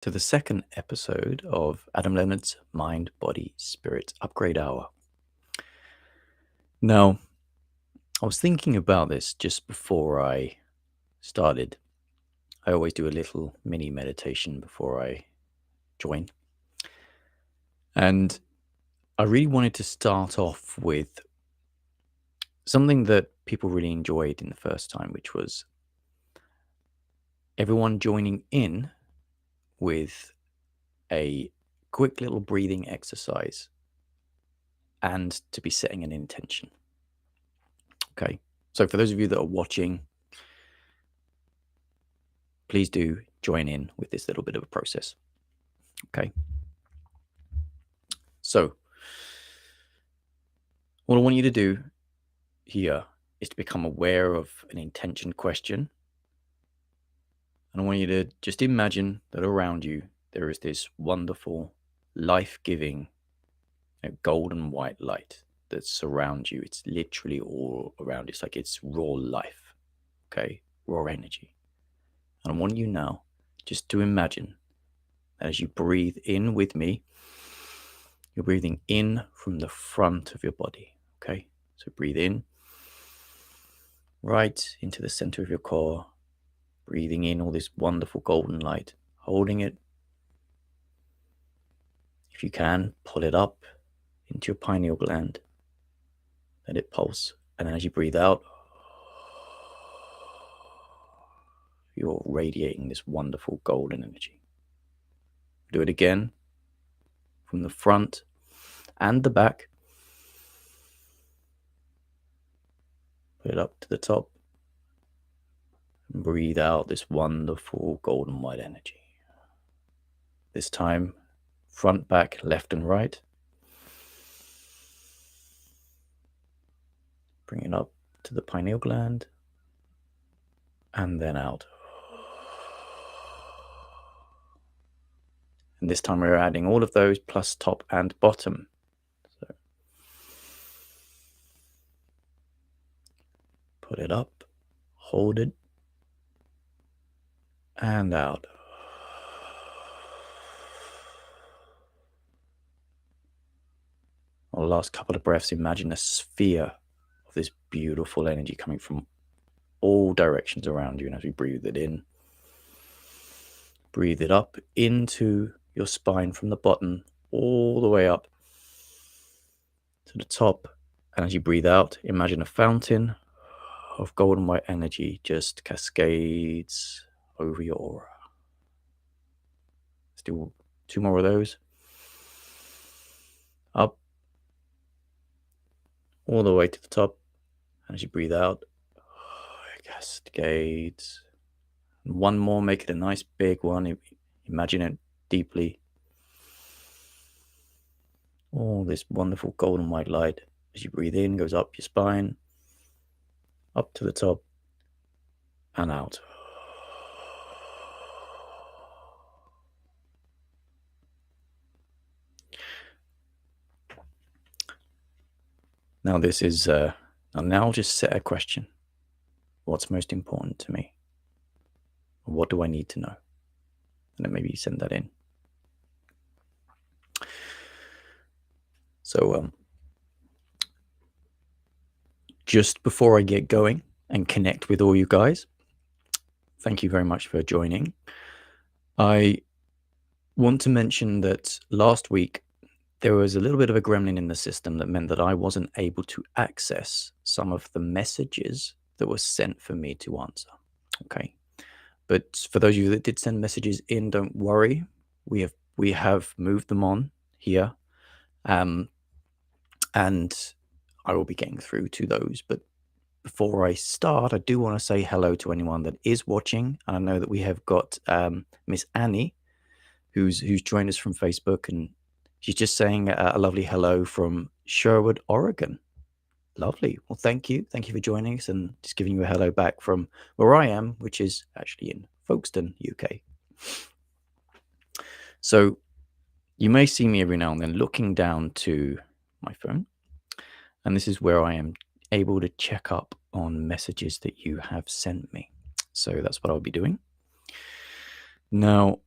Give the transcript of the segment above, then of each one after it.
to the second episode of Adam Leonard's Mind, Body, Spirit Upgrade Hour. Now, I was thinking about this just before I started. I always do a little mini meditation before I join. And I really wanted to start off with something that people really enjoyed in the first time, which was everyone joining in with a quick little breathing exercise and to be setting an intention. Okay, so for those of you that are watching, please do join in with this little bit of a process. Okay, so what I want you to do here is to become aware of an intention question. And I want you to just imagine that around you there is this wonderful, life-giving, golden white light that surrounds you. It's literally all around. It's like it's raw life, okay? Raw energy. And I want you now just to imagine that as you breathe in with me, you're breathing in from the front of your body, okay? So breathe in right into the center of your core, breathing in all this wonderful golden light, holding it. If you can, pull it up into your pineal gland, let it pulse. And then as you breathe out, you're radiating this wonderful golden energy. Do it again from the front and the back. Put it up to the top. And breathe out this wonderful golden white energy. This time, front, back, left and right. Bring it up to the pineal gland. And then out. And this time we're adding all of those plus top and bottom. So put it up, hold it, and out. On the last couple of breaths, imagine a sphere of this beautiful energy coming from all directions around you. And as we breathe it in, breathe it up into your spine from the bottom all the way up to the top. And as you breathe out, imagine a fountain of golden white energy just cascades over your aura. Let's do 2 more of those. Up all the way to the top. And as you breathe out, it cascades. And 1 more, make it a nice big one. Imagine it deeply. All this wonderful golden white light as you breathe in goes up your spine, up to the top, and out. Now this is, now I'll just set a question. What's most important to me? What do I need to know? And then maybe send that in. So just before I get going and connect with all you guys, thank you very much for joining. I want to mention that last week there was a little bit of a gremlin in the system that meant that I wasn't able to access some of the messages that were sent for me to answer. Okay. But for those of you that did send messages in, don't worry. We have moved them on here. And I will be getting through to those. But before I start, I do want to say hello to anyone that is watching. And I know that we have got Miss Annie, who's joined us from Facebook, and she's just saying a lovely hello from Sherwood, Oregon. Lovely. Well, thank you. Thank you for joining us and just giving you a hello back from where I am, which is actually in Folkestone, UK. So you may see me every now and then looking down to my phone. And this is where I am able to check up on messages that you have sent me. So that's what I'll be doing. Now,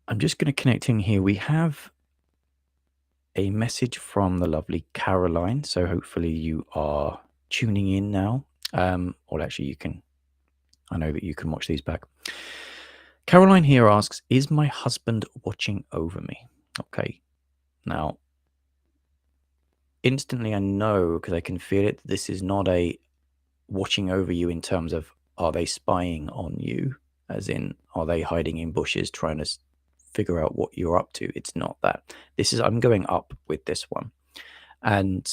I'm just going to connect in here. We have a message from the lovely Caroline. So hopefully you are tuning in now. Or actually, I know that you can watch these back. Caroline here asks, is my husband watching over me? Okay. Now, instantly I know, because I can feel it, this is not a watching over you in terms of, are they spying on you? As in, are they hiding in bushes trying to figure out what you're up to? It's not that. I'm going up with this one. And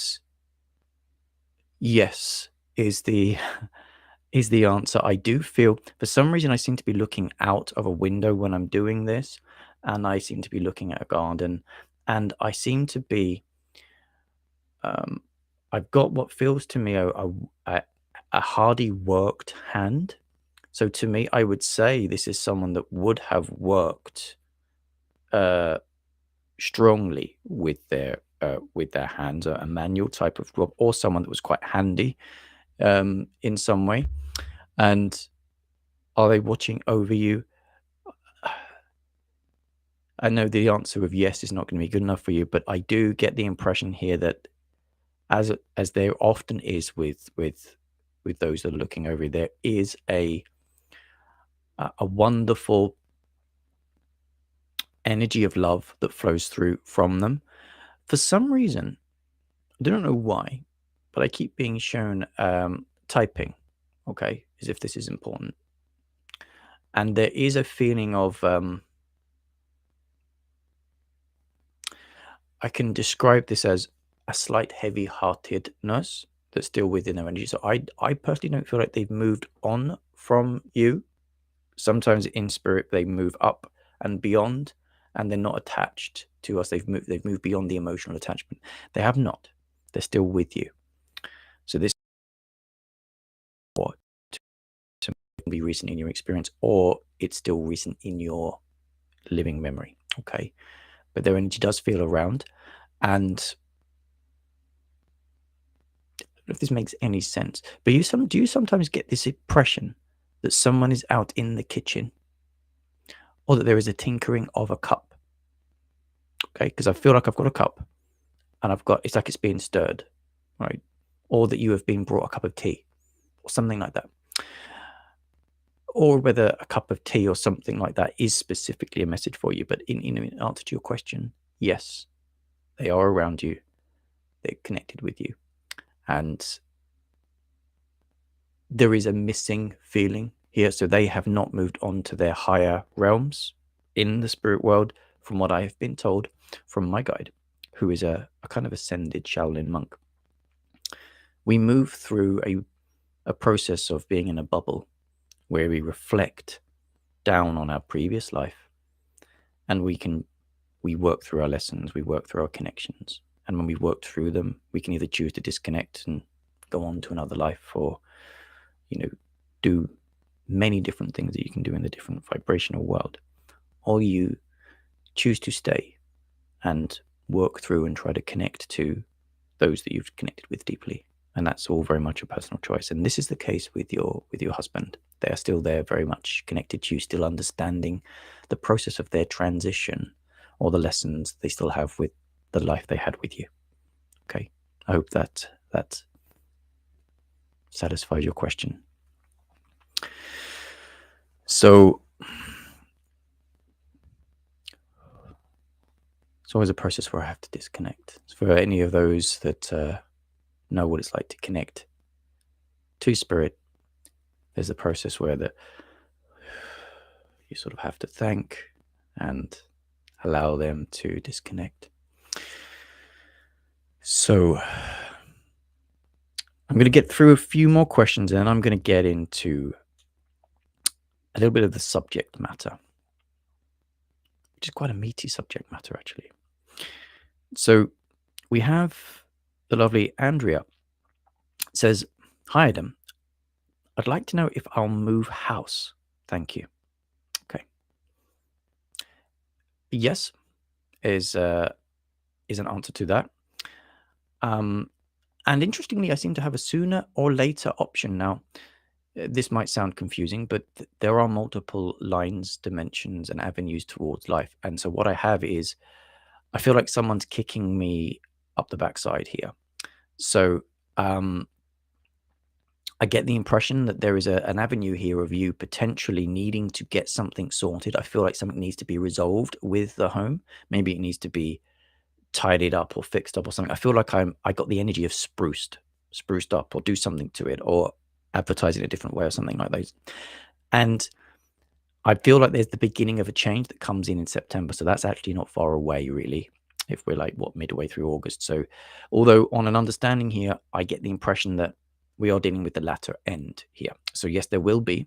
yes, is the answer. I do feel, for some reason, I seem to be looking out of a window when I'm doing this, and I seem to be looking at a garden, and I seem to be, I've got what feels to me a hardy worked hand. So to me, I would say this is someone that would have worked strongly with their hands, a manual type of job, or someone that was quite handy in some way. And are they watching over you? I know the answer of yes is not going to be good enough for you, but I do get the impression here that as there often is with those that are looking over you, there is a wonderful energy of love that flows through from them. For some reason, I don't know why, but I keep being shown typing, okay, as if this is important. And there is a feeling of, I can describe this as a slight heavy-heartedness that's still within their energy. So I personally don't feel like they've moved on from you. Sometimes in spirit, they move up and beyond, and they're not attached to us. They've moved beyond the emotional attachment. They have not. They're still with you. So this to be recent in your experience, or it's still recent in your living memory. Okay, but their energy does feel around, and I don't know if this makes any sense. But do you sometimes get this impression that someone is out in the kitchen, or that there is a tinkering of a cup? Okay, because I feel like I've got a cup, and it's like it's being stirred, right? Or that you have been brought a cup of tea, or something like that. Or whether a cup of tea or something like that is specifically a message for you. But in answer to your question, yes, they are around you. They're connected with you. And there is a missing feeling here. So they have not moved on to their higher realms in the spirit world, from what I have been told from my guide, who is a kind of ascended Shaolin monk. We move through a process of being in a bubble where we reflect down on our previous life, and we work through our lessons, we work through our connections. And when we work through them, we can either choose to disconnect and go on to another life, or, do many different things that you can do in the different vibrational world. Or you choose to stay and work through and try to connect to those that you've connected with deeply. And that's all very much a personal choice. And this is the case with your husband. They are still there, very much connected to you, still understanding the process of their transition, or the lessons they still have with the life they had with you. Okay, I hope that satisfies your question. So it's always a process where I have to disconnect. For any of those that know what it's like to connect to spirit, there's a process where you sort of have to thank and allow them to disconnect. So I'm going to get through a few more questions, and I'm going to get into a little bit of the subject matter, which is quite a meaty subject matter, actually. So we have the lovely Andrea. It says, "Hi, Adam. I'd like to know if I'll move house. Thank you." Okay. Yes is an answer to that. And interestingly, I seem to have a sooner or later option now. this might sound confusing, but there are multiple lines, dimensions, and avenues towards life. And so what I have is, I feel like someone's kicking me up the backside here. So I get the impression that there is an avenue here of you potentially needing to get something sorted. I feel like something needs to be resolved with the home. Maybe it needs to be tidied up or fixed up or something. I feel like I got the energy of spruced up, or do something to it, or advertise in a different way or something like those. And I feel like there's the beginning of a change that comes in September. So that's actually not far away, really, if we're like, midway through August. So although on an understanding here, I get the impression that we are dealing with the latter end here. So yes, there will be.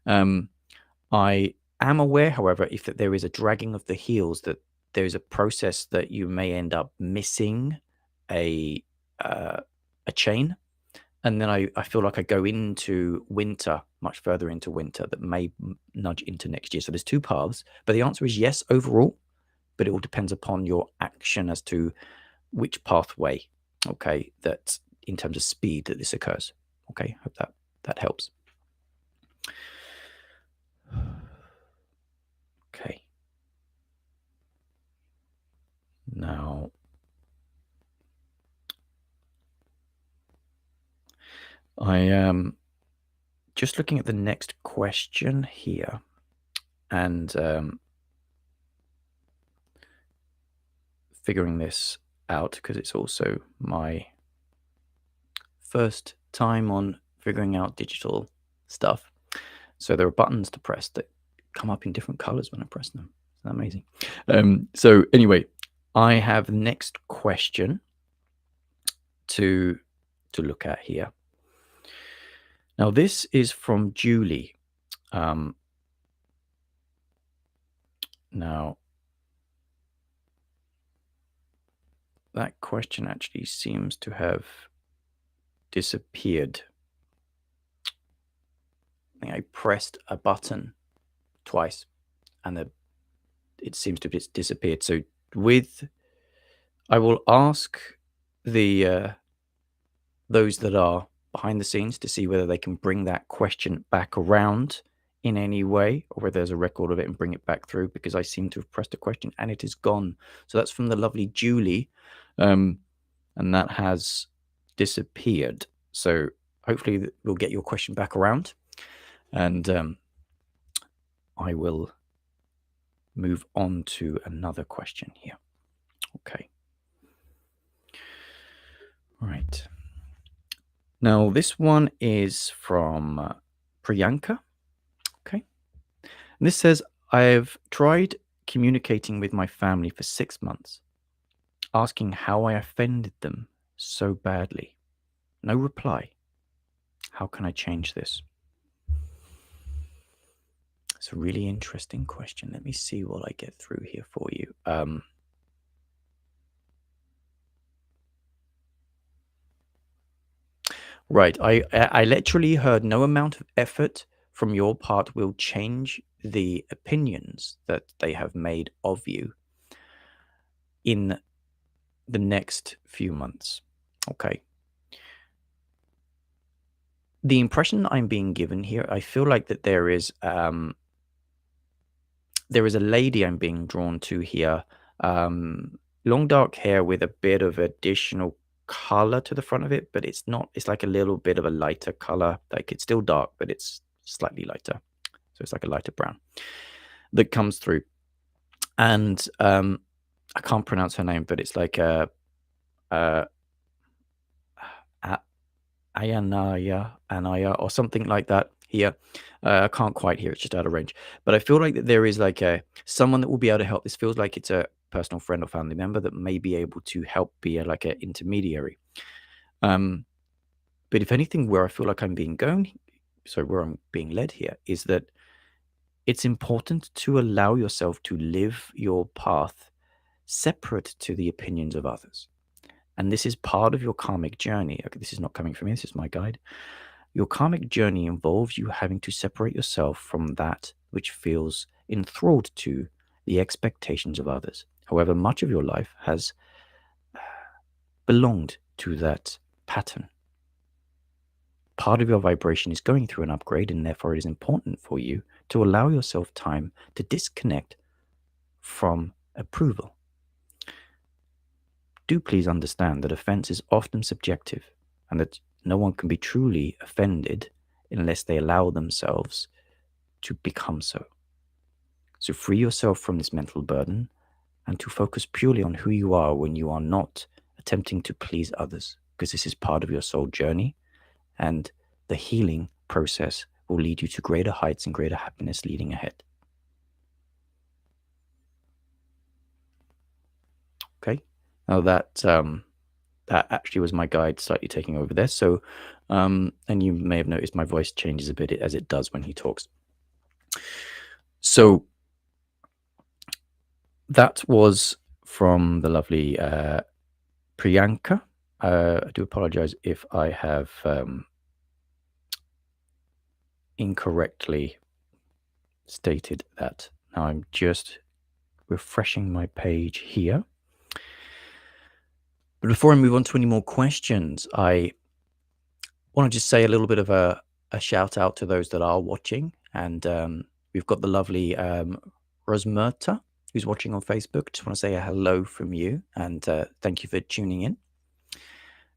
I am aware, however, if that there is a dragging of the heels, that there is a process that you may end up missing a chain. And then I feel like I go into winter, much further into winter, that may nudge into next year. So there's two paths, but the answer is yes overall, but it all depends upon your action as to which pathway, okay, that in terms of speed that this occurs. Okay, hope that helps. Okay. Now, I am just looking at the next question here, and figuring this out, because it's also my first time on figuring out digital stuff. So there are buttons to press that come up in different colors when I press them. Isn't that amazing? So anyway, I have the next question to look at here. Now this is from Julie. Now that question actually seems to have disappeared. I think I pressed a button twice, and it seems to have disappeared. So I will ask the those that are behind the scenes to see whether they can bring that question back around in any way, or whether there's a record of it and bring it back through, because I seem to have pressed a question and it is gone. So that's from the lovely Julie, and that has disappeared. So hopefully we'll get your question back around, and I will move on to another question here. Okay. Right. Now this one is from Priyanka. Okay. And this says, I've tried communicating with my family for 6 months, asking how I offended them so badly. No reply. How can I change this? It's a really interesting question. Let me see what I get through here for you. Right. I literally heard, no amount of effort from your part will change the opinions that they have made of you in the next few months. Okay. The impression I'm being given here, I feel like that there is a lady I'm being drawn to here. Long dark hair with a bit of additional color to the front of it, but it's like a little bit of a lighter color. Like it's still dark, but it's slightly lighter. So it's like a lighter brown that comes through. And I can't pronounce her name, but it's like Anaya or something like that here. I can't quite hear, it's just out of range. But I feel like that there is like someone that will be able to help. This feels like it's a personal friend or family member that may be able to help be like an intermediary. But if anything, where I feel like where I'm being led here is that it's important to allow yourself to live your path separate to the opinions of others. And this is part of your karmic journey. Okay, this is not coming from me, this is my guide. Your karmic journey involves you having to separate yourself from that which feels enthralled to the expectations of others. However, much of your life has belonged to that pattern. part of your vibration is going through an upgrade, and therefore it is important for you to allow yourself time to disconnect from approval. Do please understand that offense is often subjective, and that no one can be truly offended unless they allow themselves to become so. So free yourself from this mental burden and to focus purely on who you are when you are not attempting to please others, because this is part of your soul journey, and the healing process will lead you to greater heights and greater happiness leading ahead. Okay, now that actually was my guide slightly taking over there. So, and you may have noticed my voice changes a bit as it does when he talks. So that was from the lovely Priyanka. I do apologize if I have incorrectly stated that. Now I'm just refreshing my page here. But before I move on to any more questions, I want to just say a little bit of a shout out to those that are watching. And we've got the lovely Rosmerta, who's watching on Facebook. Just want to say a hello from you, and thank you for tuning in.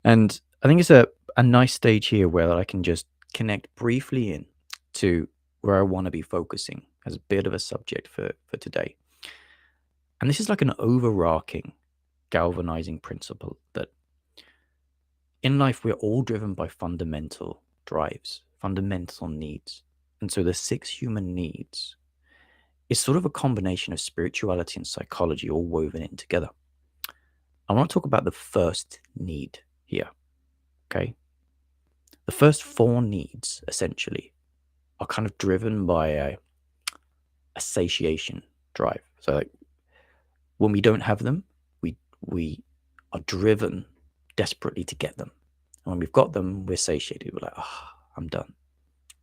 And I think it's a nice stage here where I can just connect briefly in to where I want to be focusing as a bit of a subject for today. And this is like an overarching, galvanizing principle that in life we're all driven by fundamental drives, fundamental needs. And so the 6 human needs is sort of a combination of spirituality and psychology all woven in together. I want to talk about the first need here, okay? The first 4 needs, essentially, are kind of driven by a satiation drive. So like, when we don't have them, we are driven desperately to get them. And when we've got them, we're satiated. We're like, I'm done,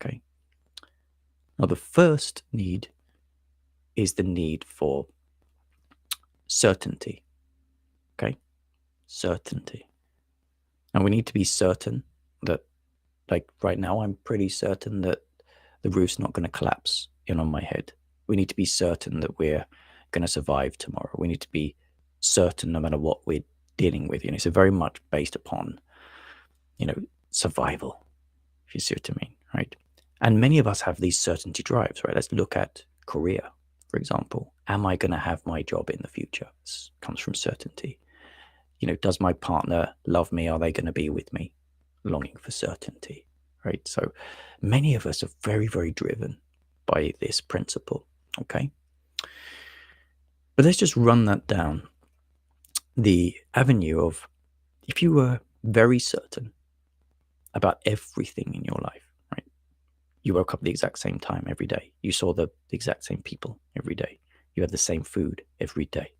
okay? Now, the first need is the need for certainty, okay? Certainty. And we need to be certain that, like right now, I'm pretty certain that the roof's not going to collapse in on my head. We need to be certain that we're going to survive tomorrow. We need to be certain no matter what we're dealing with. So very much based upon, survival, if you see what I mean, right? And many of us have these certainty drives, right? Let's look at career, for example. Am I going to have my job in the future? This comes from certainty. Does my partner love me? Are they going to be with me? Longing for certainty, right? So many of us are very, very driven by this principle, okay? But let's just run that down the avenue of, if you were very certain about everything in your life, right? You woke up at the exact same time every day. You saw the exact same people every day. You had the same food every day.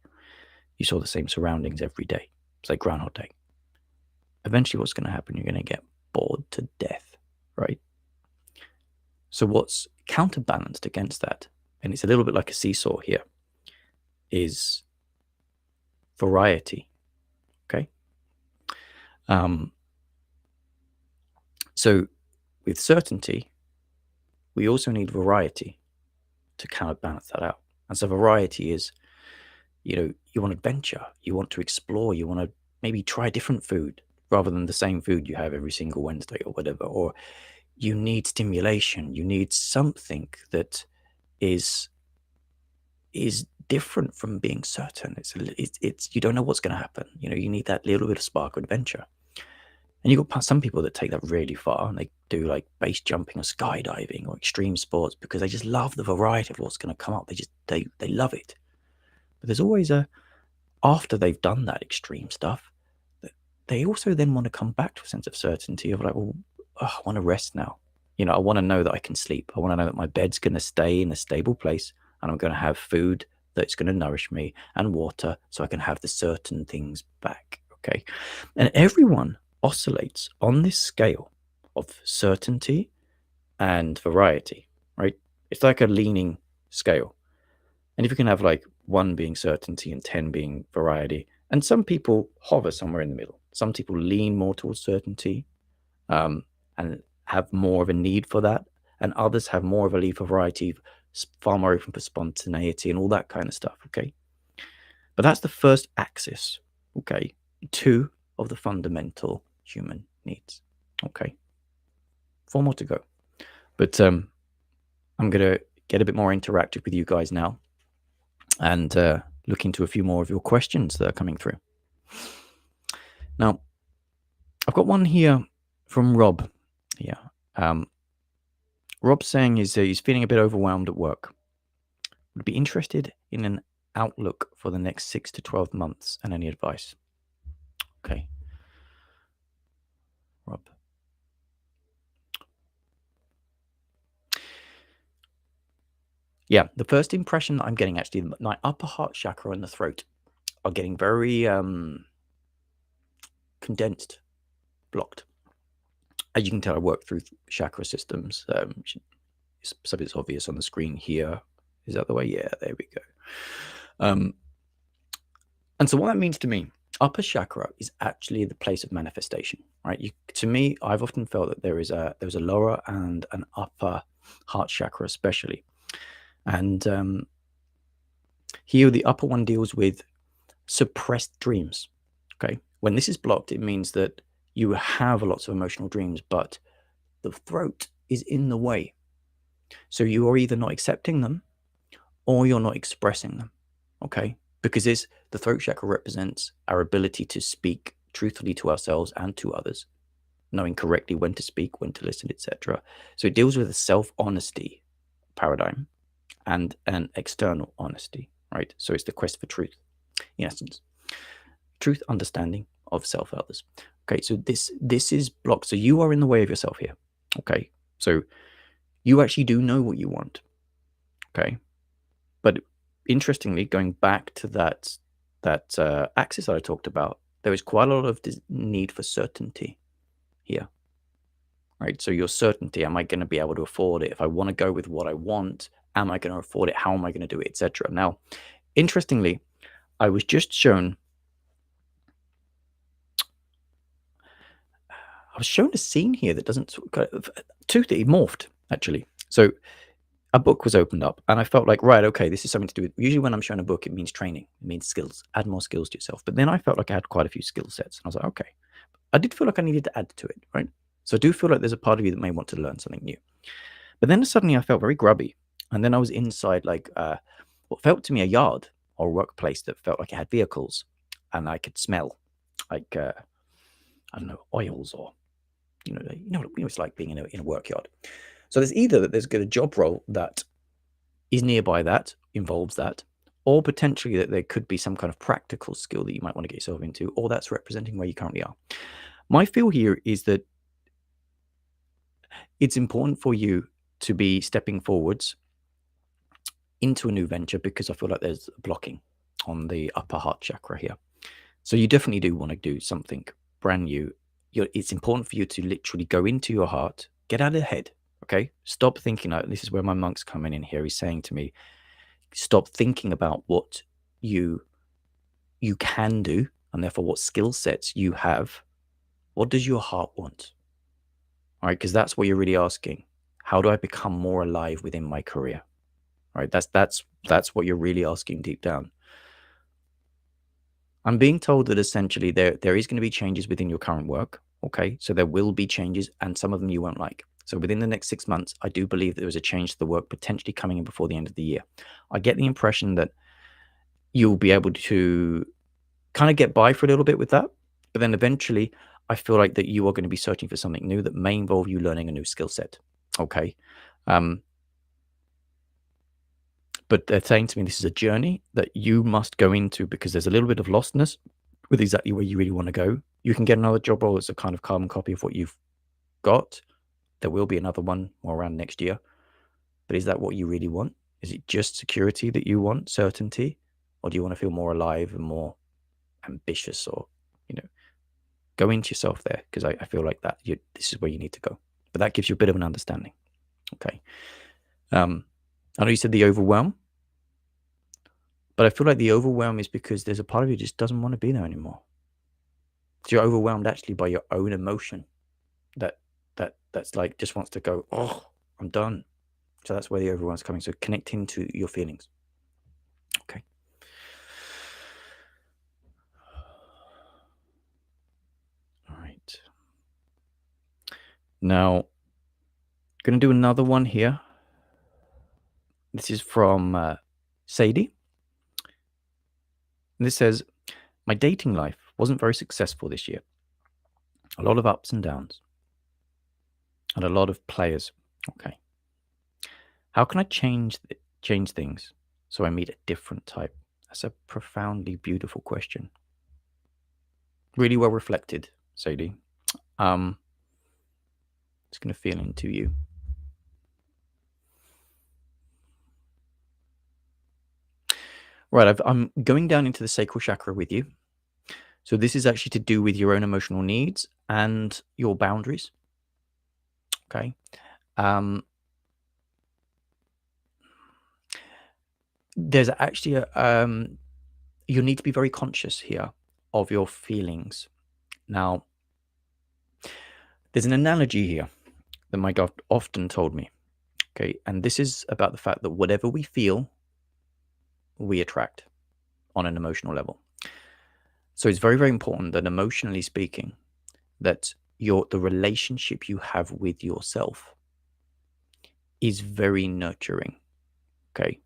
You saw the same surroundings every day. It's like Groundhog Day. Eventually what's going to happen? You're going to get bored to death, right? So what's counterbalanced against that, and it's a little bit like a seesaw here, is variety, okay? So with certainty, we also need variety to counterbalance that out. And so variety is, you want adventure, you want to explore, you want to maybe try different food rather than the same food you have every single Wednesday or whatever, or you need stimulation, you need something that is different from being certain. It's you don't know what's going to happen. You need that little bit of spark of adventure. And you've got some people that take that really far, and they do like base jumping or skydiving or extreme sports because they just love the variety of what's going to come up. They love it. But there's always after they've done that extreme stuff, they also then want to come back to a sense of certainty of like, well, I want to rest now. I want to know that I can sleep. I want to know that my bed's going to stay in a stable place, and I'm going to have food that's going to nourish me and water so I can have the certain things back, okay? And everyone oscillates on this scale of certainty and variety, right? It's like a leaning scale. And if you can have like 1 being certainty and 10 being variety, and some people hover somewhere in the middle. Some people lean more towards certainty, and have more of a need for that, and others have more of a need for variety, far more open for spontaneity and all that kind of stuff, okay? But that's the first axis, okay? 2 of the fundamental human needs, okay? 4 more to go. But I'm going to get a bit more interactive with you guys now and look into a few more of your questions that are coming through. Now, I've got one here from Rob here. Rob's saying he's feeling a bit overwhelmed at work. Would be interested in an outlook for the next 6 to 12 months and any advice. Okay. Rob. Yeah, the first impression that I'm getting, actually, my upper heart chakra and the throat are getting very condensed, blocked. As you can tell, I work through chakra systems. Something that's obvious on the screen here. Is that the way? Yeah, there we go. And so what that means to me, upper chakra is actually the place of manifestation, right? To me, I've often felt that there's a lower and an upper heart chakra, especially. And here, the upper one deals with suppressed dreams, okay? When this is blocked, it means that you have lots of emotional dreams, but the throat is in the way. So you are either not accepting them or you're not expressing them, okay? Because the throat chakra represents our ability to speak truthfully to ourselves and to others, knowing correctly when to speak, when to listen, etc. So it deals with a self-honesty paradigm and an external honesty, right? So it's the quest for truth, in essence. Truth, understanding of self, others. Okay, so this is blocked. So you are in the way of yourself here. Okay, so you actually do know what you want. Okay, but interestingly, going back to that axis that I talked about, there is quite a lot of need for certainty here. Right, so your certainty, am I going to be able to afford it? If I want to go with what I want, am I going to afford it? How am I going to do it, etc.? Now, interestingly, I was just shown a scene here that doesn't toothy morphed, actually. So a book was opened up and I felt like, right, okay, this is something to do with, usually when I'm shown a book, it means training, it means skills, add more skills to yourself. But then I felt like I had quite a few skill sets. And I was like, okay, I did feel like I needed to add to it, right? So I do feel like there's a part of you that may want to learn something new. But then suddenly I felt very grubby. And then I was inside like what felt to me a yard or a workplace that felt like it had vehicles and I could smell like, I don't know, oils or, you know what it's like being in a work yard. So there's either that there's a job role that is nearby that involves that, or potentially that there could be some kind of practical skill that you might want to get yourself into, or that's representing where you currently are. My feel here is that it's important for you to be stepping forwards into a new venture because I feel like there's blocking on the upper heart chakra here. So you definitely do want to do something brand new. It's important for you to literally go into your heart, get out of the head, okay? Stop thinking. This is where my monk's coming in here. He's saying to me, stop thinking about what you can do and therefore what skill sets you have. What does your heart want? All right, because that's what you're really asking. How do I become more alive within my career? All right, that's what you're really asking deep down. I'm being told that essentially there is going to be changes within your current work. Okay, so there will be changes and some of them you won't like. So within the next 6 months, I do believe there is a change to the work potentially coming in before the end of the year. I get the impression that you'll be able to kind of get by for a little bit with that. But then eventually, I feel like that you are going to be searching for something new that may involve you learning a new skill set. Okay. But they're saying to me this is a journey that you must go into because there's a little bit of lostness with exactly where you really want to go. You can get another job role that's a kind of carbon copy of what you've got. There will be another one more around next year. But is that what you really want? Is it just security that you want, certainty? Or do you want to feel more alive and more ambitious or, go into yourself there? Because I feel like that this is where you need to go. But that gives you a bit of an understanding. Okay. I know you said the overwhelm, but I feel like the overwhelm is because there's a part of you that just doesn't want to be there anymore. So you're overwhelmed actually by your own emotion that that's like just wants to go, oh, I'm done. So that's where the overwhelm is coming. So connecting to your feelings. Okay. All right. Now, going to do another one here. This is from Sadie. And this says, my dating life wasn't very successful this year. A lot of ups and downs. And a lot of players. Okay. How can I change things so I meet a different type? That's a profoundly beautiful question. Really well reflected, Sadie. It's going to feel into you. Right, I'm going down into the sacral chakra with you. So this is actually to do with your own emotional needs and your boundaries. Okay. There's actually you need to be very conscious here of your feelings. Now, there's an analogy here that my God often told me. Okay, and this is about the fact that whatever we feel, we attract on an emotional level. So it's very, very important that emotionally speaking, that the relationship you have with yourself is very nurturing. Okay,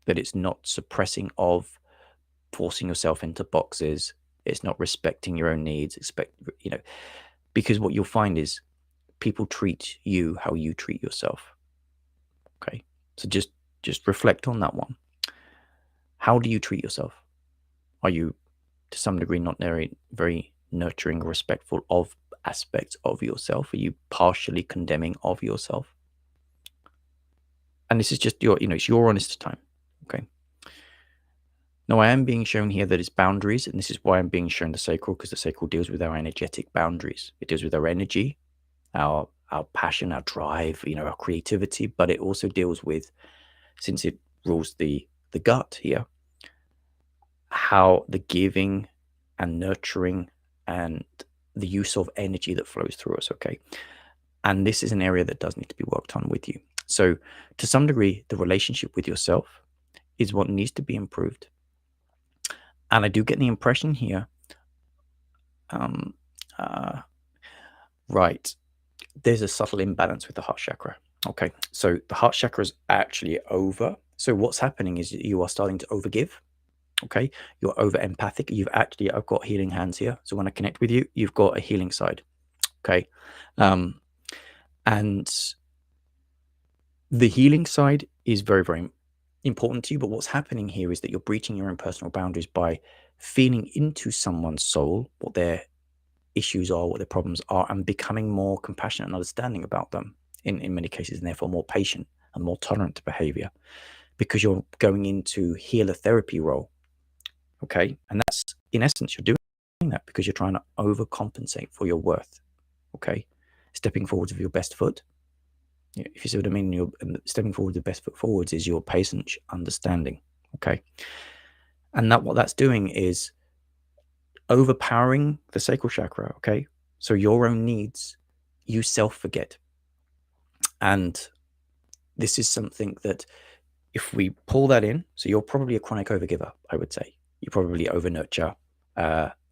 that it's not suppressing of forcing yourself into boxes. It's not respecting your own needs. Because what you'll find is people treat you how you treat yourself. Okay, so just reflect on that one. How do you treat yourself? Are you, to some degree, not very nurturing or respectful of aspects of yourself? Are you partially condemning of yourself? And this is just it's your honest time. Okay. Now, I am being shown here that it's boundaries, and this is why I'm being shown the sacral, because the sacral deals with our energetic boundaries. It deals with our energy, our passion, our drive, our creativity, but it also deals with, since it rules the gut here, how the giving and nurturing and the use of energy that flows through us. Okay. And this is an area that does need to be worked on with you. So to some degree, the relationship with yourself is what needs to be improved. And I do get the impression here, right, there's a subtle imbalance with the heart chakra. Okay, so the heart chakra is actually over. So what's happening is you are starting to overgive. Okay, you're over empathic. I've got healing hands here. So when I connect with you, you've got a healing side. Okay, and the healing side is very, very important to you. But what's happening here is that you're breaching your own personal boundaries by feeling into someone's soul, what their issues are, what their problems are, and becoming more compassionate and understanding about them in many cases, and therefore more patient and more tolerant to behavior, because you're going into healer therapy role. Okay. And that's, in essence, you're doing that because you're trying to overcompensate for your worth. Okay. Stepping forwards with your best foot. If you see what I mean, you're stepping forward with the best foot forwards is your patient understanding. Okay. And what that's doing is overpowering the sacral chakra. Okay. So your own needs, you self-forget. And this is something that if we pull that in, so you're probably a chronic overgiver, I would say. You probably over-nurture,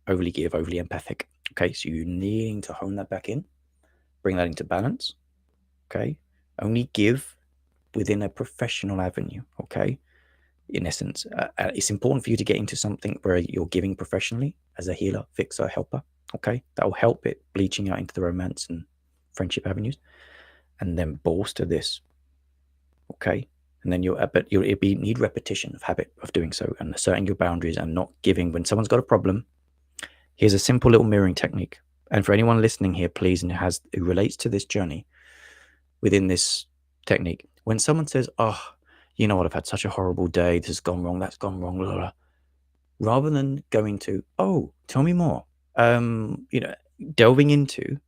overly give, overly empathic. Okay, so you're needing to hone that back in, bring that into balance. Okay, only give within a professional avenue. Okay, in essence, it's important for you to get into something where you're giving professionally as a healer, fixer, helper. Okay, that will help it bleaching out into the romance and friendship avenues, and then bolster this. Okay. And then you'll need repetition of habit of doing so and asserting your boundaries and not giving when someone's got a problem. Here's a simple little mirroring technique. And for anyone listening here, please, and who relates to this journey within this technique, when someone says, oh, you know what, I've had such a horrible day, this has gone wrong, that's gone wrong, blah, blah, rather than going to, oh, tell me more, delving into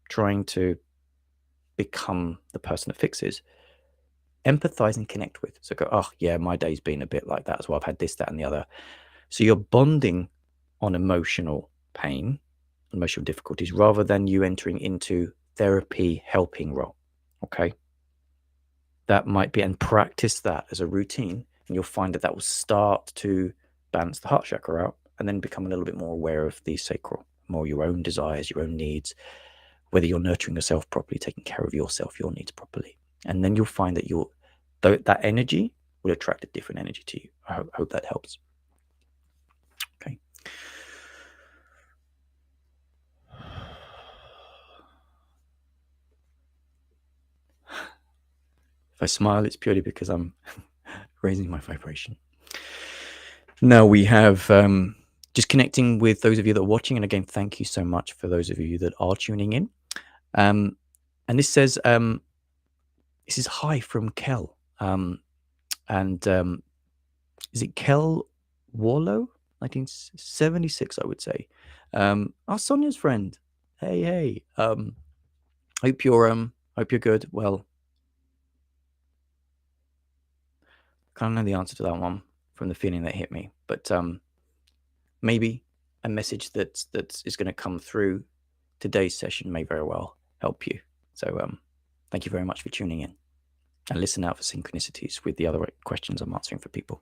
trying to become the person that fixes, empathize and connect with. So go, oh yeah, my day's been a bit like that as well. I've had this, that, and the other. So you're bonding on emotional pain, emotional difficulties, rather than you entering into therapy helping role. Okay. That might be, and practice that as a routine, and you'll find that will start to balance the heart chakra out, and then become a little bit more aware of the sacral, more your own desires, your own needs, whether you're nurturing yourself properly, taking care of yourself, your needs properly. And then you'll find that that energy will attract a different energy to you. I hope that helps. Okay. If I smile, it's purely because I'm raising my vibration. Now we have just connecting with those of you that are watching. And again, thank you so much for those of you that are tuning in. And this says, this is hi from Kel. Is it Kel Warlow? 1976, I would say. Sonia's friend. Hey. Hope you're good. Well, kind of know the answer to that one from the feeling that hit me, but maybe a message that is going to come through today's session may very well help you. So thank you very much for tuning in, and listen out for synchronicities with the other questions I'm answering for people.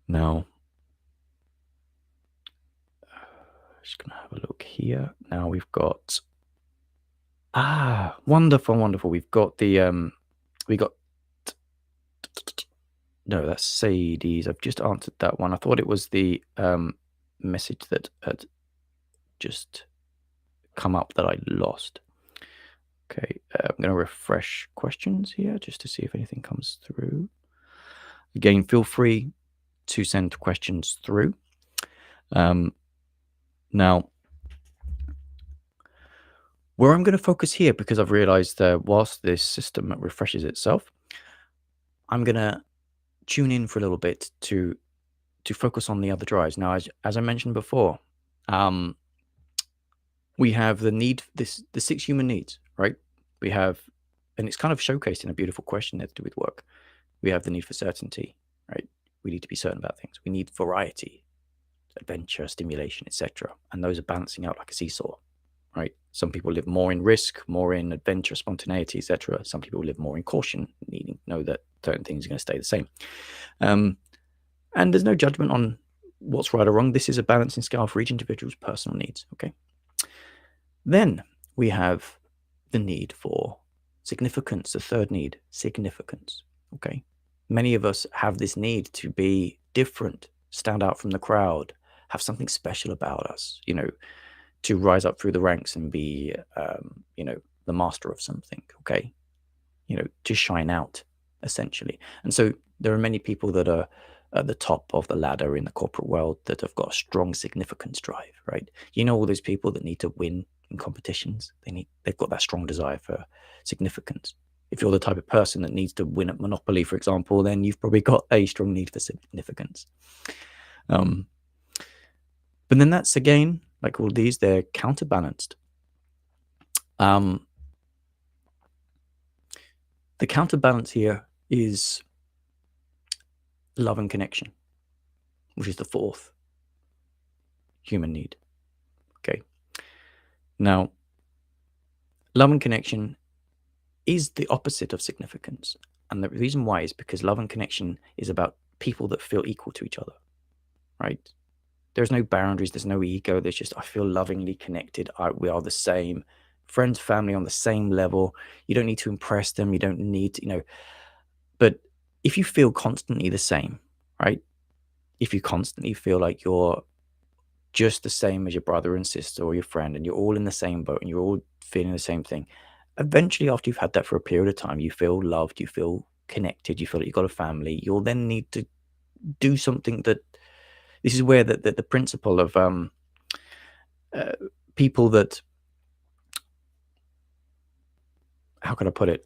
Now, just going to have a look here. Now we've got, wonderful. We've got the, no, that's Sadie's. I've just answered that one. I thought it was the message that had just come up that I lost. Okay, I'm going to refresh questions here just to see if anything comes through. Again, feel free to send questions through. Now, where I'm going to focus here, because I've realized whilst this system refreshes itself, I'm going to tune in for a little bit to focus on the other drives. Now, as I mentioned before, we have the 6 human needs, right? We have, and it's kind of showcased in a beautiful question that to do with work. We have the need for certainty, right? We need to be certain about things. We need variety, adventure, stimulation, etc. And those are balancing out like a seesaw, right? Some people live more in risk, more in adventure, spontaneity, etc. Some people live more in caution, needing to know that certain things are going to stay the same. And there's no judgment on what's right or wrong. This is a balancing scale for each individual's personal needs, okay? Then we have the need for significance, the third need, significance, okay? Many of us have this need to be different, stand out from the crowd, have something special about us, to rise up through the ranks and be, the master of something, okay? To shine out, essentially. And so there are many people that are at the top of the ladder in the corporate world that have got a strong significance drive, right? All those people that need to win in competitions. They've got that strong desire for significance. If you're the type of person that needs to win at Monopoly, for example, then you've probably got a strong need for significance. But then that's, again, like all these, they're counterbalanced. The counterbalance here is love and connection, which is the 4th human need. Okay. Now, love and connection is the opposite of significance. And the reason why is because love and connection is about people that feel equal to each other, right? There's no boundaries. There's no ego. There's just, I feel lovingly connected. We are the same. Friends, family on the same level. You don't need to impress them. You don't need to, but if you feel constantly the same, right? If you constantly feel like you're just the same as your brother and sister or your friend, and you're all in the same boat and you're all feeling the same thing, eventually, after you've had that for a period of time, you feel loved, you feel connected, you feel that you've got a family. You'll then need to do something that, this is where the principle of people that, how can I put it?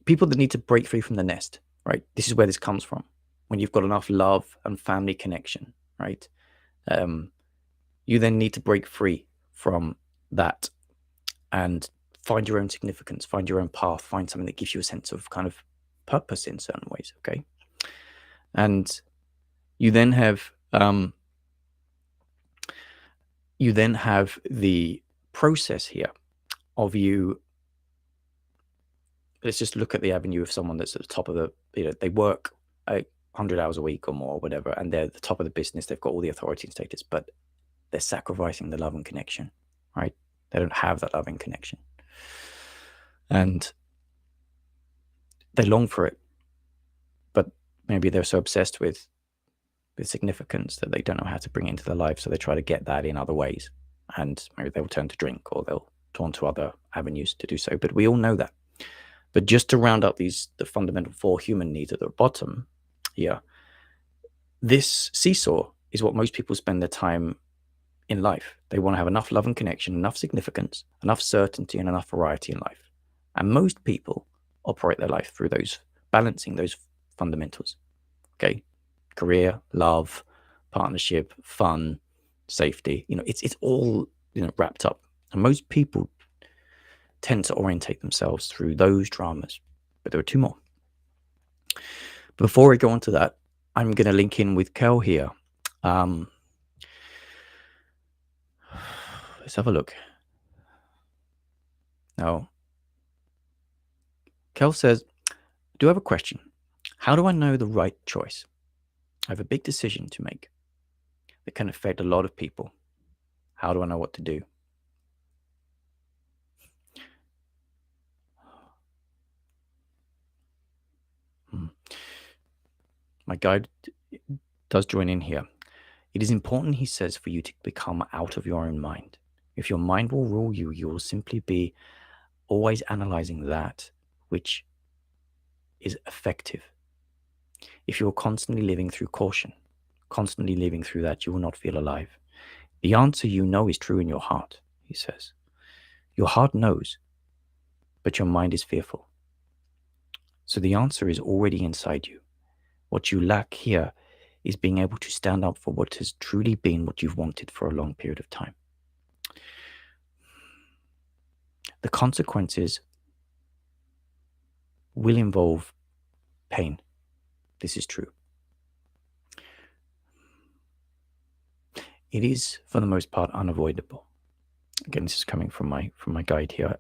People that need to break free from the nest, right? This is where this comes from. When you've got enough love and family connection, right? You then need to break free from that and find your own significance, find your own path, find something that gives you a sense of kind of purpose in certain ways, okay? And you then have, You then have the process here of you. Let's just look at the avenue of someone that's at the top of the, they work 100 hours a week or more, or whatever, and they're at the top of the business. They've got all the authority and status, but they're sacrificing the love and connection, right? They don't have that loving connection. And they long for it, but maybe they're so obsessed with significance that they don't know how to bring it into their life. So they try to get that in other ways. And maybe they'll turn to drink, or they'll turn to other avenues to do so. But we all know that. But just to round up the fundamental 4 human needs at the bottom here, this seesaw is what most people spend their time in life. They want to have enough love and connection, enough significance, enough certainty, and enough variety in life. And most people operate their life through those, balancing those fundamentals. Okay, career, love, partnership, fun, safety. It's all wrapped up. And most people tend to orientate themselves through those dramas. But there are 2 more. Before we go on to that, I'm going to link in with Kel here. Let's have a look. Now, Kel says, I do have a question. How do I know the right choice? I have a big decision to make that can affect a lot of people. How do I know what to do? My guide does join in here. It is important, he says, for you to become out of your own mind. If your mind will rule you, you will simply be always analyzing that which is effective. If you're constantly living through caution, constantly living through that, you will not feel alive. The answer is true in your heart, he says. Your heart knows, but your mind is fearful. So the answer is already inside you. What you lack here is being able to stand up for what has truly been what you've wanted for a long period of time. The consequences will involve pain. This is true. It is, for the most part, unavoidable. Again, this is coming from my guide here.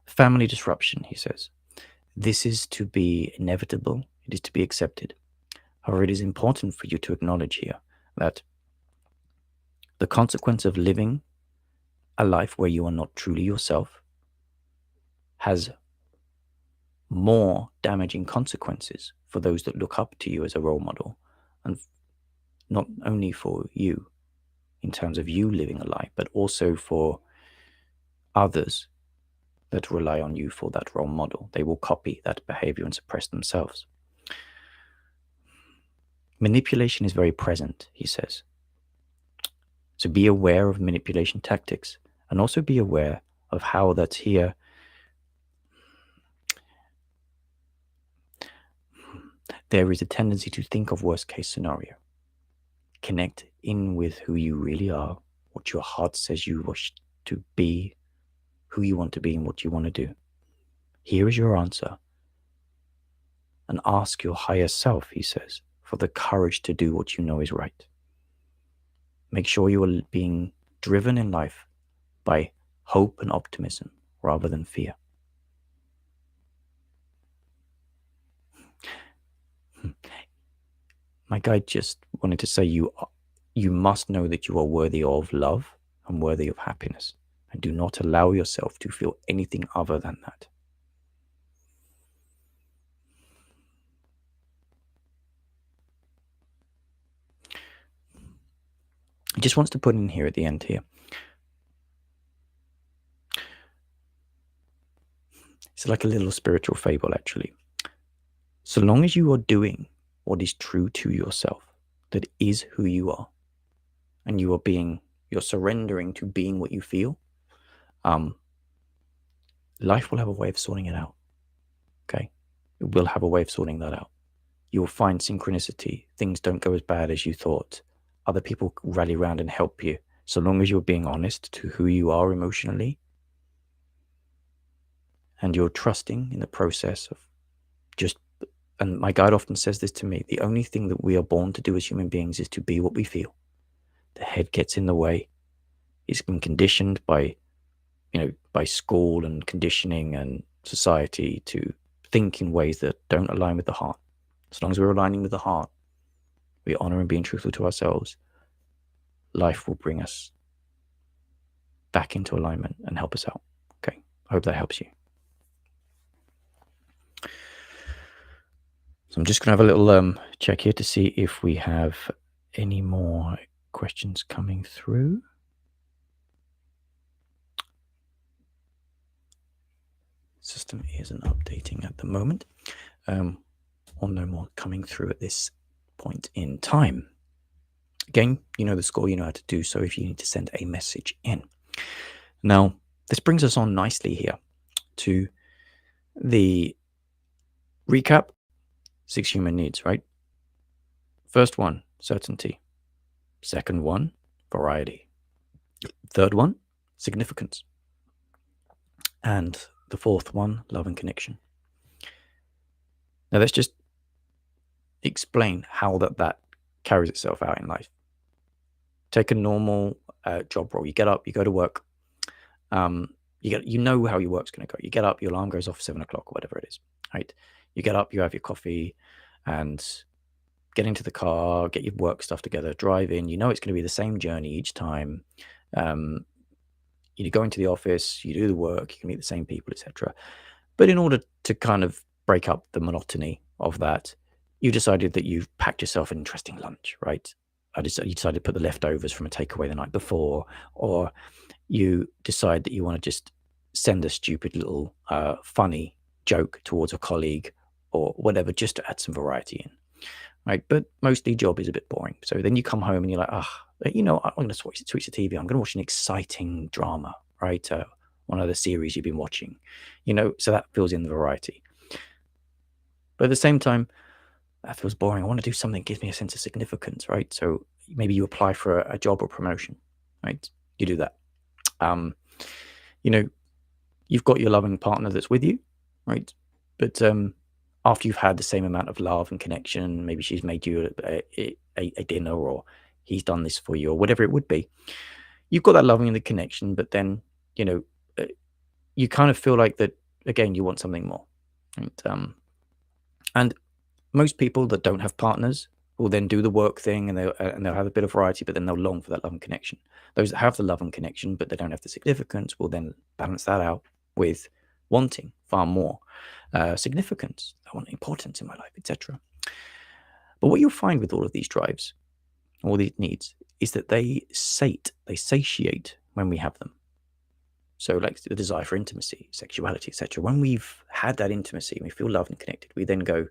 Family disruption, he says. This is to be inevitable. It is to be accepted. However, it is important for you to acknowledge here that the consequence of living a life where you are not truly yourself has more damaging consequences for those that look up to you as a role model, and not only for you in terms of you living a life, but also for others that rely on you for that role model. They will copy that behavior and suppress themselves. Manipulation is very present, he says. So be aware of manipulation tactics, and also be aware of how that's here. There is a tendency to think of worst case scenario. Connect in with who you really are, what your heart says you wish to be, who you want to be, and what you want to do. Here is your answer. And ask your higher self, he says, for the courage to do what you know is right. Make sure you are being driven in life by hope and optimism rather than fear. My guide just wanted to say you must know that you are worthy of love and worthy of happiness, and do not allow yourself to feel anything other than that. He just wants to put in here at the end here. It's like a little spiritual fable, actually. So long as you are doing what is true to yourself, that is who you are, and you're surrendering to being what you feel, life will have a way of sorting it out. Okay? It will have a way of sorting that out. You'll find synchronicity. Things don't go as bad as you thought. Other people rally around and help you. So long as you're being honest to who you are emotionally, and you're trusting in the process of and my guide often says this to me, the only thing that we are born to do as human beings is to be what we feel. the head gets in the way. It's been conditioned by school and conditioning and society to think in ways that don't align with the heart. As long as we're aligning with the heart, we honor and being truthful to ourselves, life will bring us back into alignment and help us out. Okay, I hope that helps you. So I'm just going to have a little check here to see if we have any more questions coming through. System isn't updating at the moment, or no more coming through at this point in time. Again, you know the score, you know how to do so if you need to send a message in. Now, this brings us on nicely here to the recap. 6 human needs, right? First one, certainty. Second one, variety. Third one, significance. And the fourth one, love and connection. Now let's just explain how that carries itself out in life. Take a normal job role. You get up, you go to work. You know how your work's going to go. You get up, your alarm goes off 7 o'clock or whatever it is, right? You get up, you have your coffee, and get into the car, get your work stuff together, drive in. You know it's going to be the same journey each time. You go into the office, you do the work, you can meet the same people, etc. But in order to kind of break up the monotony of that, you decided that you've packed yourself an interesting lunch, right? You decided to put the leftovers from a takeaway the night before, or you decide that you want to just send a stupid little funny joke towards a colleague or whatever, just to add some variety in, right? But mostly job is a bit boring. So then you come home and you're like, I'm going to switch the TV. I'm going to watch an exciting drama, right? One of the series you've been watching, so that fills in the variety. But at the same time, that feels boring. I want to do something that gives me a sense of significance, right? So maybe you apply for a job or promotion, right? You do that. You've got your loving partner that's with you, right? But after you've had the same amount of love and connection, maybe she's made you a dinner, or he's done this for you, or whatever it would be. You've got that loving and the connection, but then, you kind of feel like that, again, you want something more. Right? And most people that don't have partners will then do the work thing, and they'll have a bit of variety, but then they'll long for that love and connection. Those that have the love and connection, but they don't have the significance, will then balance that out with wanting far more significance. I want importance in my life, etc. But what you'll find with all of these drives, all these needs, is that they satiate when we have them. So like the desire for intimacy, sexuality, etc. When we've had that intimacy, we feel loved and connected, we then go,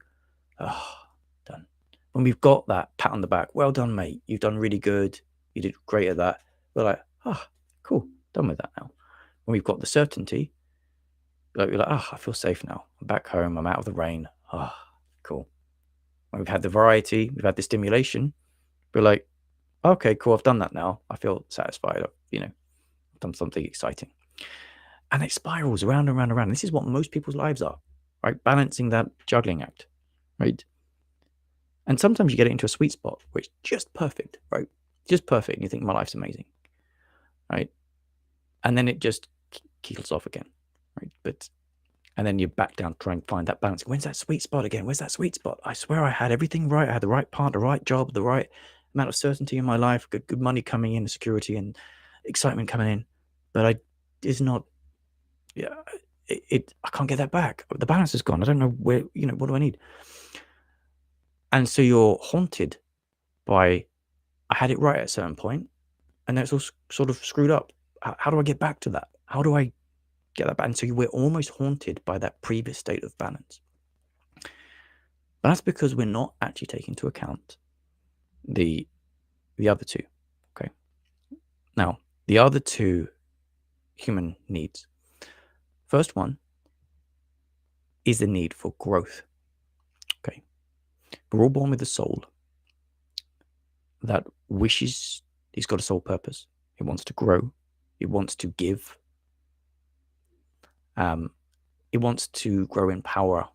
done. When we've got that pat on the back, well done, mate, you've done really good, you did great at that, we're like, cool, done with that now. When we've got the certainty, we're like, I feel safe now, I'm back home, I'm out of the rain, cool. When we've had the variety, we've had the stimulation, we're like, okay, cool, I've done that now, I feel satisfied, I've done something exciting. And it spirals around and around and around. This is what most people's lives are, right? Balancing that juggling act, right? And sometimes you get it into a sweet spot where it's just perfect, right? Just perfect. And you think, my life's amazing, right? And then it just keels off again, right? And then you're back down, trying to find that balance. When's that sweet spot again? Where's that sweet spot? I swear I had everything right. I had the right part, the right job, the right amount of certainty in my life, good money coming in, security and excitement coming in. But I can't get that back. The balance is gone. I don't know where, what do I need? And so you're haunted by, I had it right at a certain point, and then it's all sort of screwed up. How do I get back to that? How do I get that back? And so we're almost haunted by that previous state of balance. But that's because we're not actually taking into account the other two. Okay. Now, the other two human needs. First one is the need for growth. Okay. We're all born with a soul that wishes, it's got a soul purpose. It wants to grow. It wants to give. It wants to grow in power,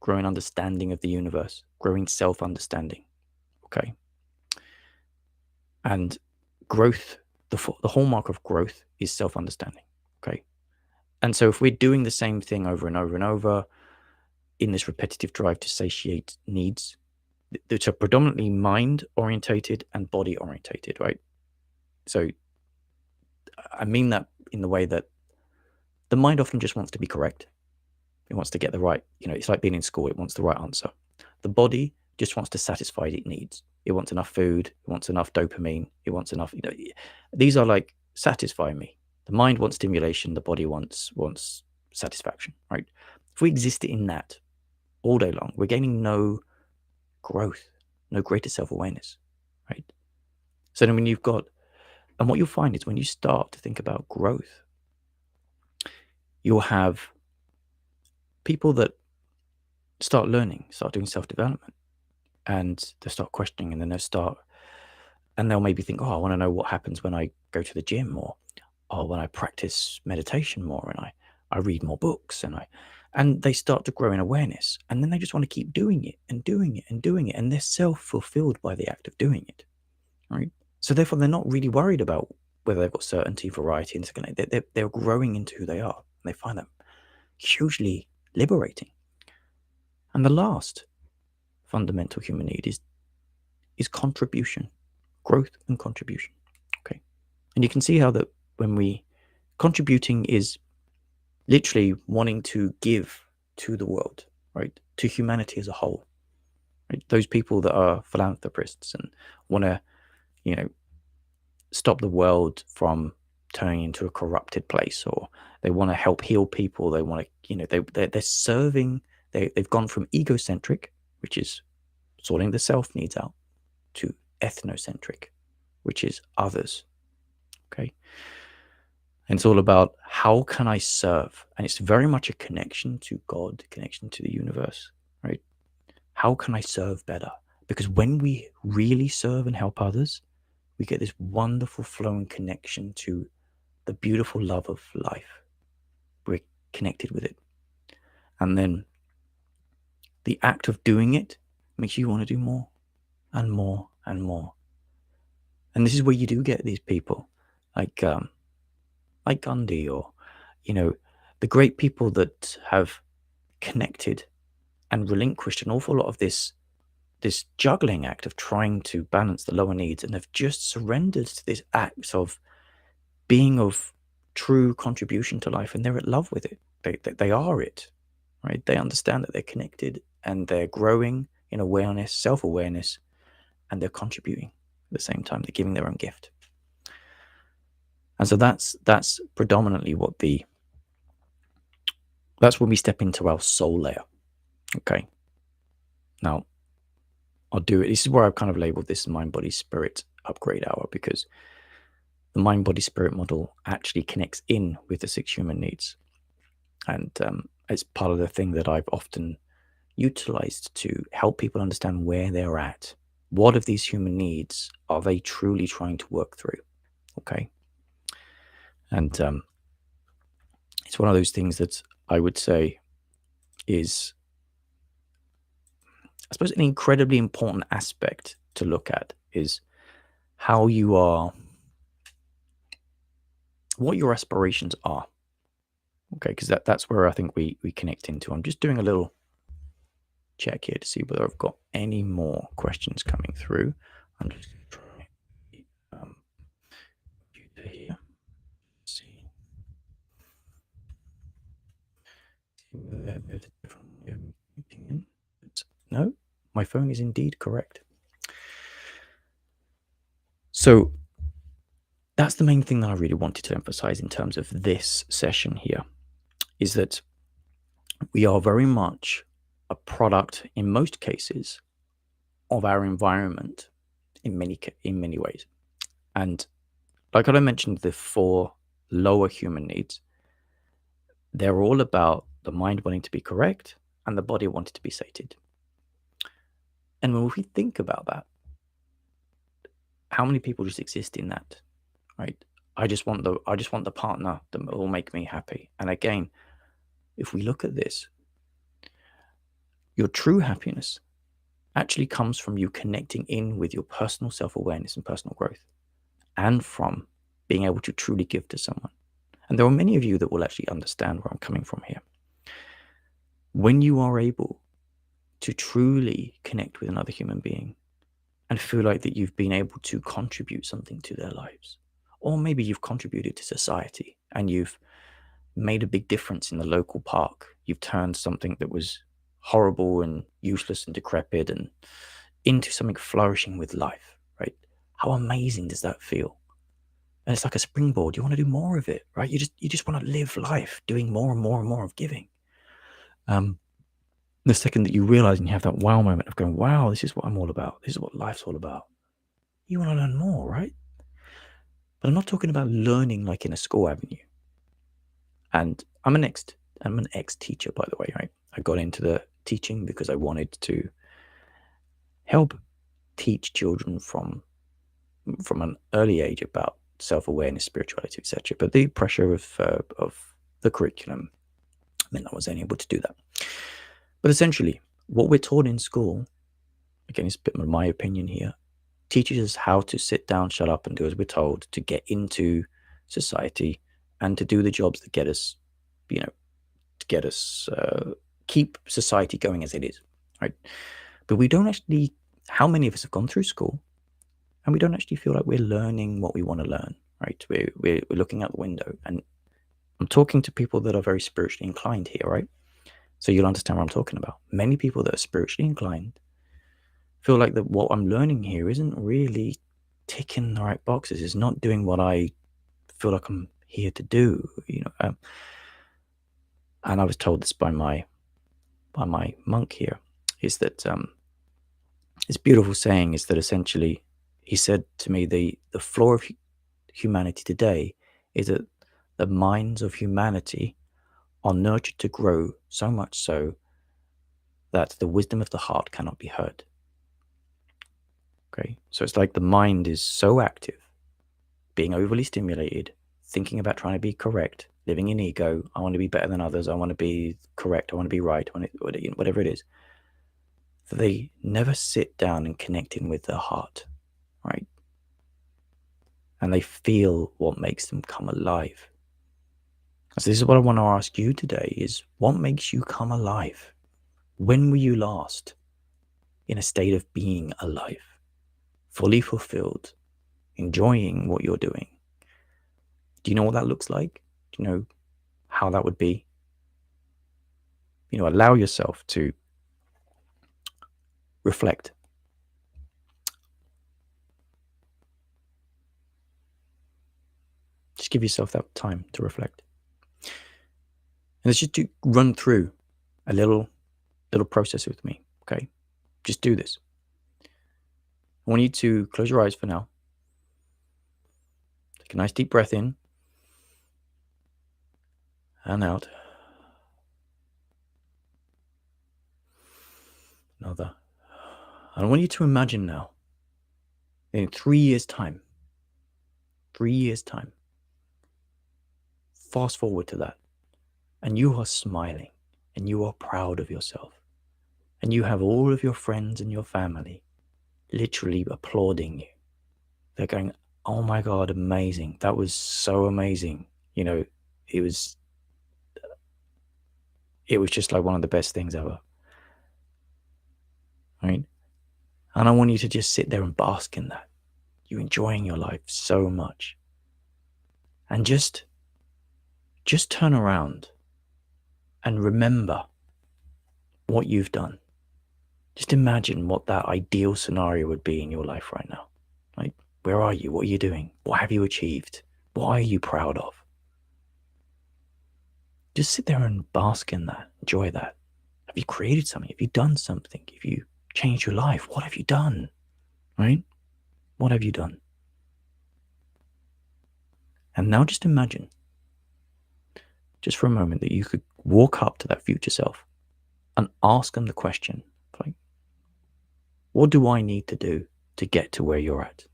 grow in understanding of the universe, grow in self-understanding. Okay. And growth, the hallmark of growth is self-understanding. Okay. And so if we're doing the same thing over and over and over in this repetitive drive to satiate needs, that are predominantly mind orientated and body orientated, right? So I mean that in the way that the mind often just wants to be correct. It wants to get the right, it's like being in school. It wants the right answer. The body just wants to satisfy its needs. It wants enough food. It wants enough dopamine. It wants enough, these are like, satisfy me. The mind wants stimulation. The body wants satisfaction, right? If we exist in that all day long, we're gaining no growth, no greater self-awareness, right? So then and what you'll find is when you start to think about growth, you'll have people that start learning, start doing self-development, and they'll start questioning, and then they'll maybe think, oh, I want to know what happens when I go to the gym, or when I practice meditation more, and I read more books, and they start to grow in awareness, and then they just want to keep doing it and doing it and doing it, and they're self-fulfilled by the act of doing it, right? So therefore, they're not really worried about whether they've got certainty, variety, and they're growing into who they are, and they find that hugely liberating. And the last fundamental human need is contribution, growth and contribution. Okay, and you can see how that contributing is literally wanting to give to the world, right? To humanity as a whole, right? Those people that are philanthropists and want to, stop the world from turning into a corrupted place, or they want to help heal people. They want to, they're serving. They've gone from egocentric, which is sorting the self needs out, to ethnocentric, which is others. Okay. And it's all about how can I serve? And it's very much a connection to God, connection to the universe, right? How can I serve better? Because when we really serve and help others, we get this wonderful flowing connection to the beautiful love of life. We're connected with it. And then the act of doing it makes you want to do more and more and more. And this is where you do get these people like Gandhi, or, the great people that have connected and relinquished an awful lot of this juggling act of trying to balance the lower needs, and have just surrendered to this act of being of true contribution to life, and they're at love with it. They are it, right? They understand that they're connected, and they're growing in awareness, self-awareness, and they're contributing at the same time. They're giving their own gift. And so that's predominantly that's when we step into our soul layer. Okay. Now, I'll do it. This is where I've kind of labeled this mind, body, spirit upgrade hour, because the mind, body, spirit model actually connects in with the 6 human needs. And it's part of the thing that I've often utilized to help people understand where they're at. What of these human needs are they truly trying to work through? Okay. And it's one of those things that I would say is, I suppose, an incredibly important aspect to look at is how you are, what your aspirations are. Okay, because that's where I think we connect into. I'm just doing a little check here to see whether I've got any more questions coming through. I'm just going to try computer here. See whether there's a different way of opinion. No, my phone is indeed correct. So that's the main thing that I really wanted to emphasize in terms of this session here, is that we are very much a product, in most cases, of our environment in many ways. And like I mentioned, the 4 lower human needs, they're all about the mind wanting to be correct and the body wanting to be sated. And when we think about that, how many people just exist in that, right? I just want the partner that will make me happy. And again, if we look at this, your true happiness actually comes from you connecting in with your personal self-awareness and personal growth. and from being able to truly give to someone. And there are many of you that will actually understand where I'm coming from here. When you are able to truly connect with another human being and feel like that you've been able to contribute something to their lives, or maybe you've contributed to society and you've made a big difference in the local park. You've turned something that was horrible and useless and decrepit and into something flourishing with life, right? How amazing does that feel? And it's like a springboard. You want to do more of it, right? You just want to live life doing more and more and more of giving. The second that you realize and you have that wow moment of going, wow, this is what I'm all about. This is what life's all about. You want to learn more, right? But I'm not talking about learning like in a school avenue. And I'm an ex-teacher, by the way, right? I got into the teaching because I wanted to help teach children from an early age about self-awareness, spirituality, etc. But the pressure of the curriculum meant I was unable to do that. But essentially, what we're taught in school, again, it's a bit of my opinion here, teaches us how to sit down, shut up, and do as we're told to get into society and to do the jobs that get us, keep society going as it is, right? But we don't actually, how many of us have gone through school and we don't actually feel like we're learning what we want to learn, right? We're looking out the window, and I'm talking to people that are very spiritually inclined here, right? So you'll understand what I'm talking about. Many people that are spiritually inclined feel like that what I'm learning here isn't really ticking the right boxes. It's not doing what I feel like I'm here to do, and I was told this by my monk here, is that this beautiful saying is that essentially he said to me, the flaw of humanity today is that the minds of humanity are nurtured to grow so much so that the wisdom of the heart cannot be heard. Okay, so it's like the mind is so active, being overly stimulated, thinking about trying to be correct, living in ego. I want to be better than others. I want to be correct. I want to be right. Whatever it is. That they never sit down and connect in with their heart, right? And they feel what makes them come alive. So this is what I want to ask you today is, what makes you come alive? When were you last in a state of being alive, fully fulfilled, enjoying what you're doing? Do you know what that looks like? Do you know how that would be? Allow yourself to reflect. Just give yourself that time to reflect. And let's just run through a little process with me, okay? Just do this. I want you to close your eyes for now. Take a nice deep breath in and out. Another. And I want you to imagine now, in 3 years' time, fast forward to that, and you are smiling, and you are proud of yourself, and you have all of your friends and your family literally applauding you. They're going, oh my God, amazing. That was so amazing. It was just like one of the best things ever. Right? And I want you to just sit there and bask in that. You're enjoying your life so much. And just turn around and remember what you've done. Just imagine what that ideal scenario would be in your life right now. Like, where are you? What are you doing? What have you achieved? What are you proud of? Just sit there and bask in that. Enjoy that. Have you created something? Have you done something? Have you changed your life? What have you done? Right? What have you done? And now just imagine, just for a moment, that you could walk up to that future self and ask them the question, like, what do I need to do to get to where you're at?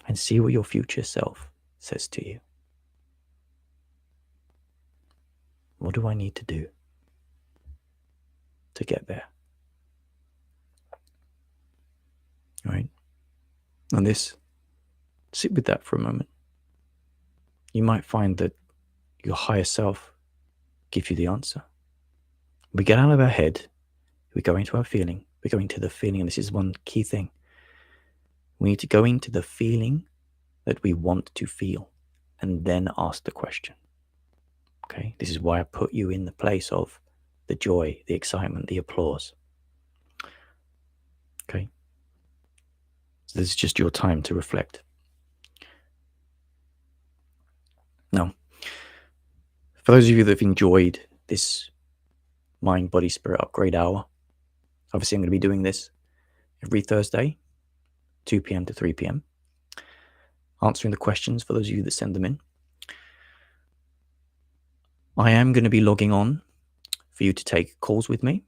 And see what your future self says to you. What do I need to do to get there? Right? And this Sit with that for a moment. You might find that your higher self gives you the answer. We get out of our head, we go into our feeling, we go into the feeling, and this is one key thing. We need to go into the feeling that we want to feel and then ask the question. Okay, this is why I put you in the place of the joy, the excitement, the applause. Okay, so this is just your time to reflect. Now, for those of you that have enjoyed this Mind, Body, Spirit Upgrade Hour, obviously I'm going to be doing this every Thursday, 2 p.m. to 3 p.m., answering the questions for those of you that send them in. I am going to be logging on for you to take calls with me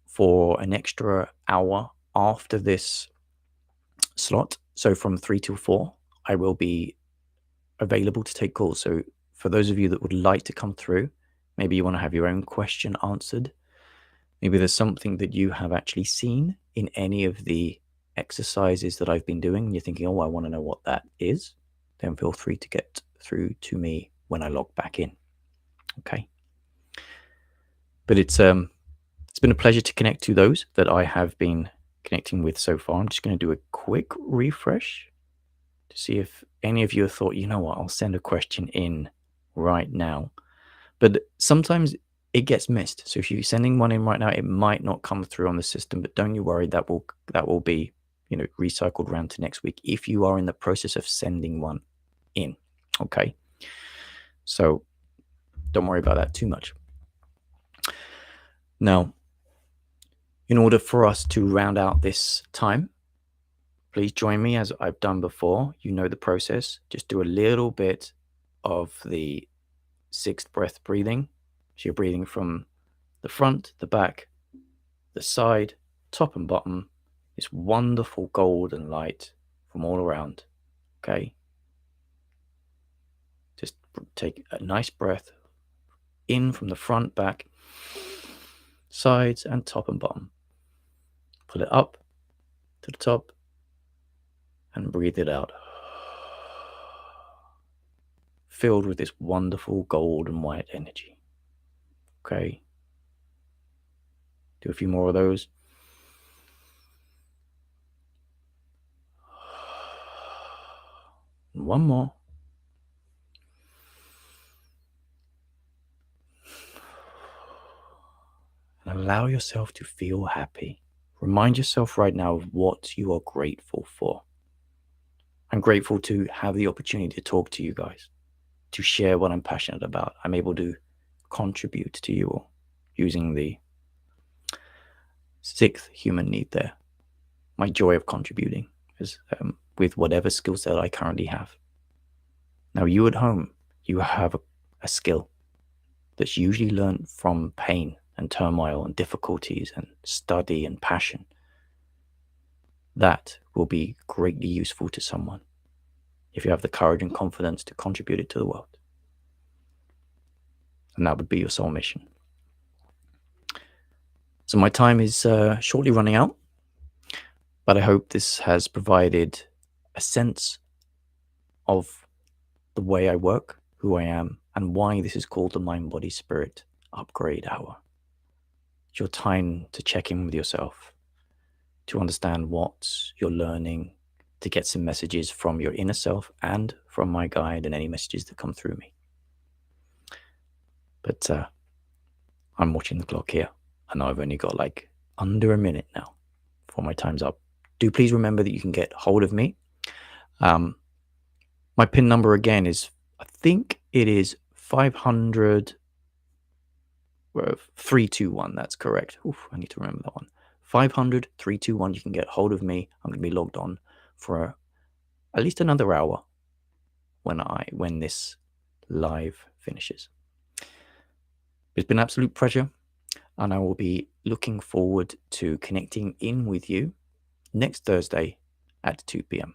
for an extra hour after this slot. So from 3 till 4, I will be available to take calls. So for those of you that would like to come through, maybe you want to have your own question answered. Maybe there's something that you have actually seen in any of the exercises that I've been doing, and you're thinking, oh, I want to know what that is. Then feel free to get through to me when I log back in. Okay. But it's been a pleasure to connect to those that I have been connecting with so far. I'm just going to do a quick refresh to see if any of you have thought, you know what, I'll send a question in right now. But sometimes it gets missed. So if you're sending one in right now, it might not come through on the system, but don't you worry, that will be, recycled around to next week if you are in the process of sending one in. Okay. So don't worry about that too much. Now, in order for us to round out this time, please join me as I've done before. You know the process. Just do a little bit of the 6th breath breathing. So you're breathing from the front, the back, the side, top and bottom. This wonderful golden light from all around. Okay. Just take a nice breath in from the front, back, sides, and top and bottom. Pull it up to the top and breathe it out. Filled with this wonderful gold and white energy. Okay. Do a few more of those. And one more. And allow yourself to feel happy. Remind yourself right now of what you are grateful for. I'm grateful to have the opportunity to talk to you guys, to share what I'm passionate about. I'm able to contribute to you all using the 6th human need there. My joy of contributing is with whatever skill set I currently have. Now, you at home, you have a skill that's usually learned from pain and turmoil and difficulties and study and passion. That will be greatly useful to someone if you have the courage and confidence to contribute it to the world. And that would be your soul mission. So my time is shortly running out, but I hope this has provided a sense of the way I work, who I am, and why this is called the Mind, Body, Spirit Upgrade Hour. It's your time to check in with yourself, to understand what you're learning, to get some messages from your inner self and from my guide and any messages that come through me. But I'm watching the clock here. I know I've only got like under a minute now before my time's up. Do please remember that you can get hold of me. My PIN number again is, I think it is 500 321. That's correct. Oof, I need to remember that one. 500 321. You can get hold of me. I'm going to be logged on for at least another hour when this live finishes. It's been an absolute pleasure, and I will be looking forward to connecting in with you next Thursday at 2 p.m.